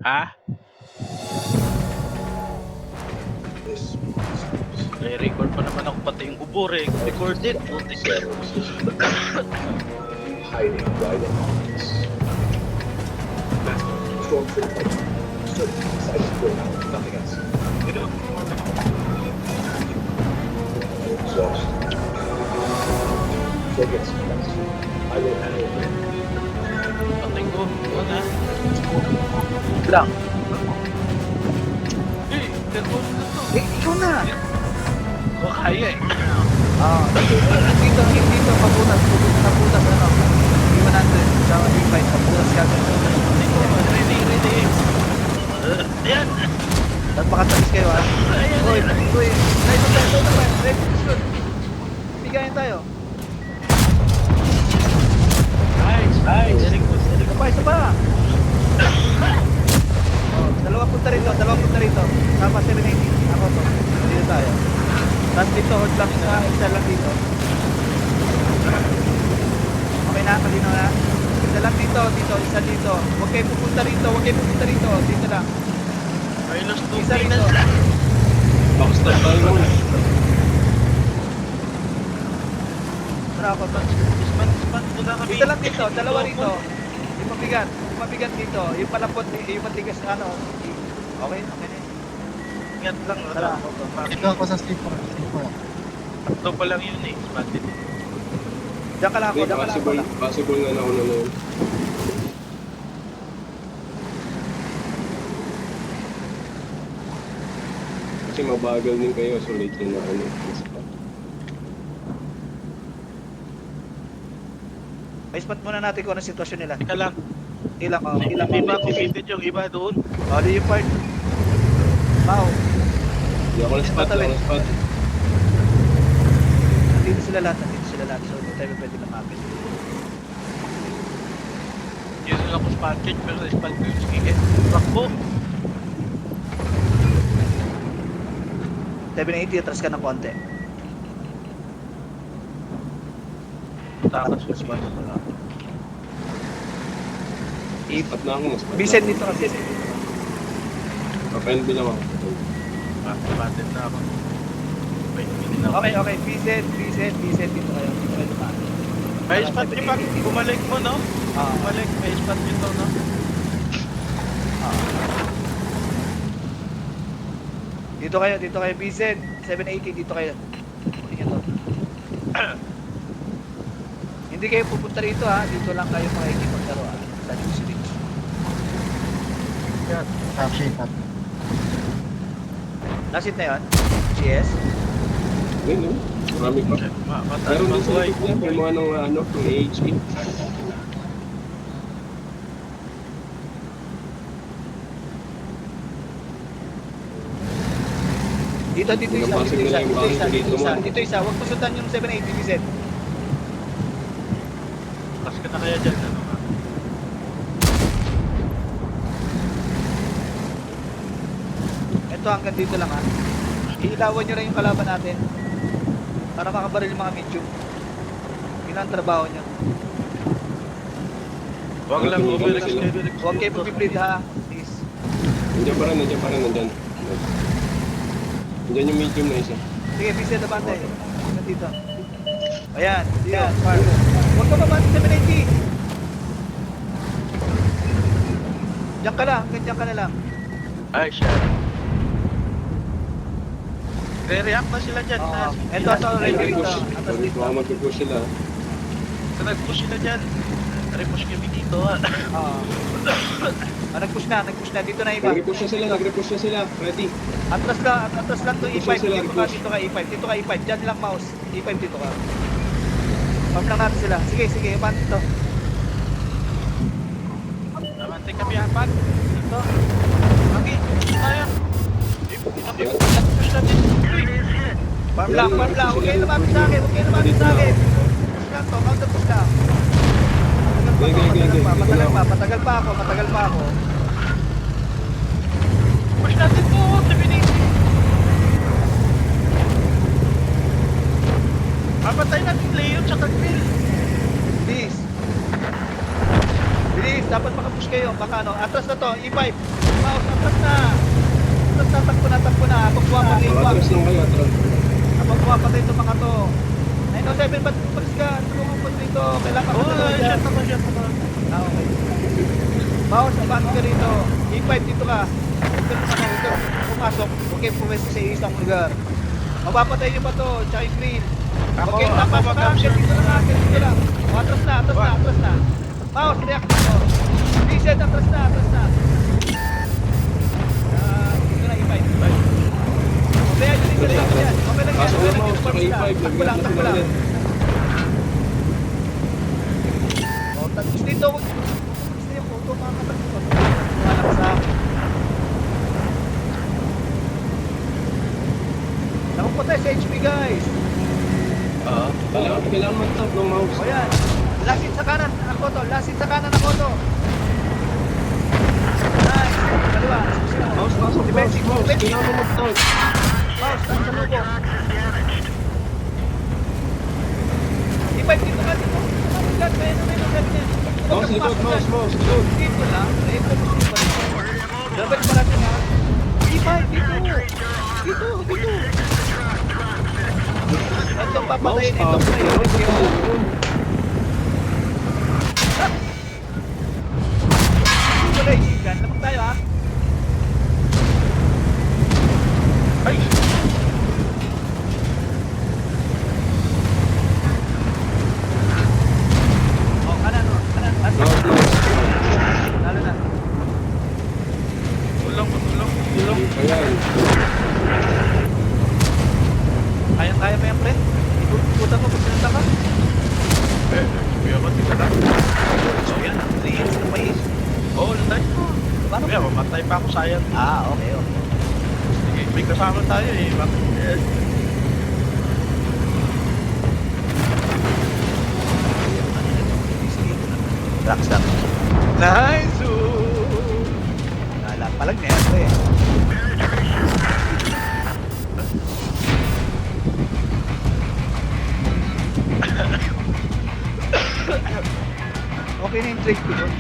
Ha? May record pa naman ako pati yung ubo recorded. Putik. Hiding right in office. Master, stormtrooper, certain decided to go out with nothing else. Exhaust. So get some rest. I will handle it. Patay ko. Ano? Lang. Eh, telephone na to. Ikaw na. O kaya eh. Dito, papunas, ano. 100, tsaka 85, papunas ka. Ready. Ayan. At makatalis kayo, ha? Uy, tayo naman. Ready, good. Bigayan tayo. Nice. Isa pa. Dalawa punta rito. Tama, 780. Ako to. Dito tayo. Tapos dito, hold lang isa lang dito. Okay na, malino na. Isa lang dito, isa dito. Huwag kayo pupunta rito. Dito lang. Minus 2 Isa rito. Pinas lang. Backstop tayo muna. Bravo, Ispan ko na kami. dito lang dito, dalawa rito. Yung mabigat dito. Yung palapot, yung matigas ano. Okay na. Ingat lang. Tara. Ito ako sa sleeper. Ito pa lang yun eh. Spotted. Diyan ka lang ako. Possible na nauna na yun. Kasi mabagal din kayo, so late yun na ano. I-spot muna natin kung anong sitwasyon nila. Teka lang. Ilang Hindi ba committed yung iba doon? Ano yung part? Wow. Hindi ako na-spot, Nandito sila lahat. So, hindi tayo pwede lumapit. Yun lang ako spotted pero spot ko yung sige. Rakbo. 780, atras ka ng konti. Takas ko spot. Spot na ako, mas-spot Bisen dito kasi. Pa-PNB lang ako. Spotted na ako. Wait, hindi na ako. Okay. Bisen dito kayo. Dito kayo lumapit. May spot nyo pag bumalik mo, no? Ah. Bumalik, may spot nyo to, no? Dito kayo. Bisen, 780 dito kayo. Tingnan to. Hindi kayo pupunta rito ha. Dito lang kayo makikipaglaro ha. Sa news reach. Shape up. Last hit na yun? CS? Ngayon, marami pa. Mataas Meron din sa mabuhay. likod niya, may mga nung ano, yung AHP. Dito isa. Huwag mo sundan yung 780 Bisen. Takas ka na kaya dyan, ano nga? Ito hanggang dito lang ha. Iilawan nyo lang yung kalaban natin. Para makabaril yung mga medium. Yun ang trabaho nyo. Huwag lang overrex kayo. Huwag kayo pag-bleed ha. Please. Nandiyan pa rin, nandiyan. Nandiyan yung medium na isa. Sige, Bisen na banda eh. Hanggang dito. Ayan. Far. Huwag ka mabanda 780. Diyan ka lang. Diyan ka na lang. Ay, shit. Re-react na sila dyan. Ito, ready rito. Atas dito. Baka mag-push sila. Nag-push sila dyan. Re-push kami dito, ha? Nag-push na. Dito na iba. Nag-repush na sila. Ready. Atras lang to E5. Sila, Dito ka E5. Diyan lang mouse. E5 dito ka. Pump lang natin sila. Sige, ipan dito. Namantay kami, ha? Pag. Dito. Lagi. Tayo. Push natin. Farm lang. Huwag kayo lumapit sa akin. Push lang to. Counter push lang. Matagal pa ako. Push natin to. 780. Mapatay natin Leo tsaka Grill. Bilis. Dapat makapush kayo. Baka ano. Atras na to. E5. Mouse, atras na. Atras na, takbo na. Habang pumapatay ito. Atras lang kayo, atras. Habang pumapatay ito mga to. 907, ba't umalis ka? Tulungan mo dito. Kailangan ka Oh, talaga dyan. shit ako. Ah, okay. Mouse, abang ka rito. E5 dito ka. Huwag ka pumasok. Okay, pumesi sa isang lugar. Mapapatay niyo ba to? Tsaka yung green. Okay, tapas na. Dito lang. Oh, atras na. Mouse, react dito. Reset, atras na. Dito na, E5. Okay, dito lang yan. Okay lang yan. Pasok Okay na lang mouse, tsaka yan. E5. Takbo lang. Nagbilang na sila ulit. Oh, tapos dito, gusto yung auto, mga katakbo. Malak sa akin. Nakapatay sa HP, guys. Oo. Kailangan mag-tap ng mouse. O yan. Lasit sa kanan ako to. Nice. Kaliwa. Mouse, pasok, mouse. Kailangan mo mag-tap. Mouse, taas sa lubo. I-pipe dito ka dito. Kaya na may sabi niya. Mouse, likod, mouse, likod. Dito lang. Ito mo siya pa dito. Dapat pa natin ha. I-pipe dito. Dito. Itong papatayin. Itong priority. Dito na isigan. Lapag tayo ha. Ay! O, kanan. As Mouse, mouse. Lalo na. Tulong. Ayan. Kaya pa yan, pre? Ikutan mo, pagsinunta ka? Kuya ba, tika na? So yan, 3 years na mais. Oo, lutay. Paano? Kuya, mamatay pa ako sayang. Okay. Sige, may kasama tayo eh. Bakit? Rockstar. Nice! Nala pa lang na yan, pre. Okay na yung trade ko doon.